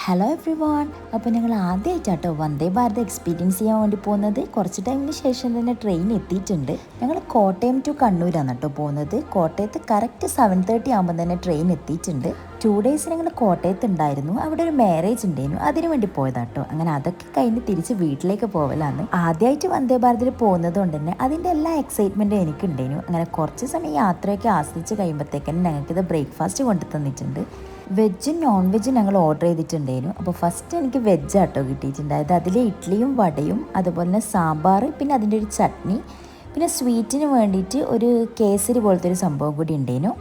Hello every one. അപ്പോൾ ഞങ്ങൾ ആദ്യമായിട്ടാട്ടോ Vande Bharat experience ചെയ്യാൻ വേണ്ടി പോകുന്നത്. കുറച്ച് ടൈമിന് ശേഷം തന്നെ ട്രെയിൻ എത്തിയിട്ടുണ്ട്. ഞങ്ങൾ കോട്ടയം ടു കണ്ണൂരാണ് കേട്ടോ പോകുന്നത്. കോട്ടയത്ത് കറക്റ്റ് 7:30 ആകുമ്പോൾ തന്നെ ട്രെയിൻ എത്തിയിട്ടുണ്ട്. 2 ഡേയ്സ് ഞങ്ങൾ കോട്ടയത്ത് ഉണ്ടായിരുന്നു. അവിടെ ഒരു മാരേജ് ഉണ്ടായിരുന്നു, അതിനു വേണ്ടി പോയതാട്ടോ. അങ്ങനെ അതൊക്കെ കഴിഞ്ഞ് തിരിച്ച് വീട്ടിലേക്ക് പോകലാണ്. ആദ്യമായിട്ട് വന്ദേ ഭാരതിൽ പോകുന്നത് കൊണ്ട് തന്നെ അതിൻ്റെ എല്ലാ എക്സൈറ്റ്മെൻറ്റും എനിക്കുണ്ടായിരുന്നു. അങ്ങനെ കുറച്ച് സമയം യാത്രയൊക്കെ ആസ്വദിച്ച് കഴിയുമ്പോഴത്തേക്കും ഞങ്ങൾക്കിത് ബ്രേക്ക്ഫാസ്റ്റ് കൊണ്ടു തന്നിട്ടുണ്ട്. വെജും നോൺ വെജും ഞങ്ങൾ ഓർഡർ ചെയ്തിട്ടുണ്ടായിരുന്നു. അപ്പോൾ ഫസ്റ്റ് എനിക്ക് വെജ് ആട്ടോ കിട്ടിയിട്ടുണ്ടായത്. അതിൽ ഇഡ്ഡലിയും വടയും അതുപോലെ തന്നെ സാമ്പാർ, പിന്നെ അതിൻ്റെ ഒരു ചട്നി, പിന്നെ സ്വീറ്റിന് വേണ്ടിയിട്ട് ഒരു കേസരി പോലത്തെ ഒരു സംഭവം കൂടി ഉണ്ടായിരുന്നു.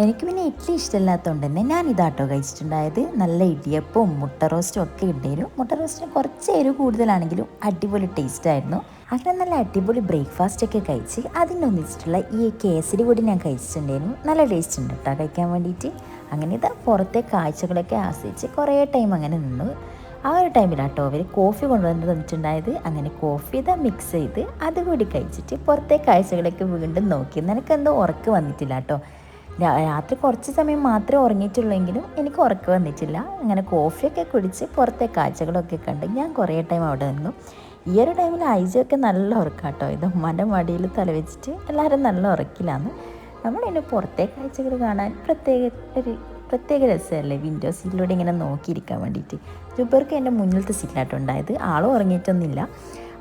എനിക്ക് പിന്നെ ഇഡ്ഡലി ഇഷ്ടമില്ലാത്തതുകൊണ്ട് തന്നെ ഞാൻ ഇതാട്ടോ കഴിച്ചിട്ടുണ്ടായത്. നല്ല ഇടിയപ്പവും മുട്ട റോസ്റ്റും ഒക്കെ ഉണ്ടായിരുന്നു. മുട്ട റോസ്റ്റിന് കുറച്ച് എരിവ് കൂടുതലാണെങ്കിലും അടിപൊളി ടേസ്റ്റ് ആയിരുന്നു. അങ്ങനെ നല്ല അടിപൊളി ബ്രേക്ക്ഫാസ്റ്റ് ഒക്കെ കഴിച്ച് അതിനൊന്നിച്ചിട്ടുള്ള ഈ കേസരി കൂടി ഞാൻ കഴിച്ചിട്ടുണ്ടായിരുന്നു. നല്ല ടേസ്റ്റ് ഉണ്ട് കേട്ടോ കഴിക്കാൻ വേണ്ടിയിട്ട്. അങ്ങനെ ഇതാ പുറത്തെ കാഴ്ചകളൊക്കെ ആസ്വദിച്ച് കുറേ ടൈം അങ്ങനെ നിന്നു. ആ ഒരു ടൈമിലാട്ടോ അവർ കോഫി കൊണ്ടുവന്ന് തന്നിട്ടുണ്ടായത്. അങ്ങനെ കോഫി ഇതാ മിക്സ് ചെയ്ത് അതുകൂടി കഴിച്ചിട്ട് പുറത്തെ കാഴ്ചകളൊക്കെ വീണ്ടും നോക്കി. എനിക്കെന്തോ ഉറക്ക് വന്നിട്ടില്ല കേട്ടോ. രാത്രി കുറച്ച് സമയം മാത്രമേ ഉറങ്ങിയിട്ടുള്ളെങ്കിലും എനിക്ക് ഉറക്ക് വന്നിട്ടില്ല. അങ്ങനെ കോഫിയൊക്കെ കുടിച്ച് പുറത്തെ കാഴ്ചകളൊക്കെ കണ്ട് ഞാൻ കുറേ ടൈം അവിടെ നിന്നു. ഈ ഒരു ടൈമിൽ ഐജൊക്കെ നല്ല ഉറക്കാട്ടോ. ഇത് ഉമ്മാൻ്റെ മടിയിൽ തലവെച്ചിട്ട് എല്ലാവരും നല്ല ഉറക്കില്ലാന്ന്. നമ്മളിതിൻ്റെ പുറത്തെ കാഴ്ചകൾ കാണാൻ പ്രത്യേക രസമല്ലേ, വിൻഡോ സീറ്റിലൂടെ ഇങ്ങനെ നോക്കിയിരിക്കാൻ വേണ്ടിയിട്ട്. ജുബർക്ക് എൻ്റെ മുന്നിലത്തെ സീറ്റിലായിട്ടുണ്ടായത്. ആളും ഉറങ്ങിയിട്ടൊന്നുമില്ല.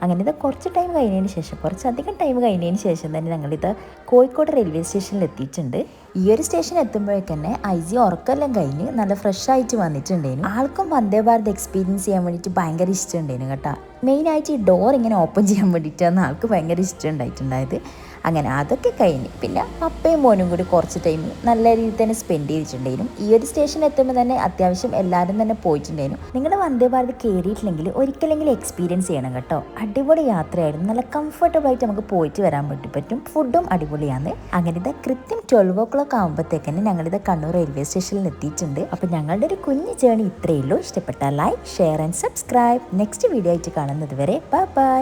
അങ്ങനെ ഇത് കുറച്ചധികം ടൈം കഴിഞ്ഞതിന് ശേഷം തന്നെ ഞങ്ങളിത് കോഴിക്കോട് റെയിൽവേ സ്റ്റേഷനിൽ എത്തിയിട്ടുണ്ട്. ഈ ഒരു സ്റ്റേഷൻ എത്തുമ്പോഴേക്ക് തന്നെ ഐജി ഉറക്കെല്ലാം കഴിഞ്ഞ് നല്ല ഫ്രഷ് ആയിട്ട് വന്നിട്ടുണ്ടായിരുന്നു. ആൾക്കും വന്ദേ ഭാരത് എക്സ്പീരിയൻസ് ചെയ്യാൻ വേണ്ടിയിട്ട് ഭയങ്കര ഇഷ്ടമുണ്ടായിരുന്നു കേട്ടോ. മെയിനായിട്ട് ഈ ഡോർ ഇങ്ങനെ ഓപ്പൺ ചെയ്യാൻ വേണ്ടിയിട്ടാണ് ആൾക്ക് ഭയങ്കര ഇഷ്ടം ഉണ്ടായിട്ടുണ്ടായത്. അങ്ങനെ അതൊക്കെ കഴിഞ്ഞ് പിന്നെ അപ്പയും മോനും കൂടി കുറച്ച് ടൈം നല്ല രീതിയിൽ തന്നെ സ്പെൻഡ് ചെയ്തിട്ടുണ്ടായിരുന്നു. ഈ ഒരു സ്റ്റേഷൻ എത്തുമ്പോൾ തന്നെ അത്യാവശ്യം എല്ലാവരും തന്നെ പോയിട്ടുണ്ടായിരുന്നു. നിങ്ങളുടെ വന്ദേ ഭാരത് കയറിയിട്ടില്ലെങ്കിൽ ഒരിക്കലെങ്കിലും എക്സ്പീരിയൻസ് ചെയ്യണം കേട്ടോ. അടിപൊളി യാത്രയായിരുന്നു. നല്ല കംഫർട്ടബിൾ ആയിട്ട് നമുക്ക് പോയിട്ട് വരാൻ പറ്റും. ഫുഡും അടിപൊളിയാണ്. അങ്ങനെ ഇത് കൃത്യം 12 o'clock ആകുമ്പോഴത്തേക്കന്നെ ഞങ്ങളിത് കണ്ണൂർ റെയിൽവേ സ്റ്റേഷനിൽ എത്തിയിട്ടുണ്ട്. അപ്പോൾ ഞങ്ങളുടെ ഒരു കുഞ്ഞു ജേണി ഇത്രയേ ഉള്ളൂ. ഇഷ്ടപ്പെട്ടാൽ like, share and subscribe. Next video ആയിട്ട് കാണുന്നത് വരെ ബൈ.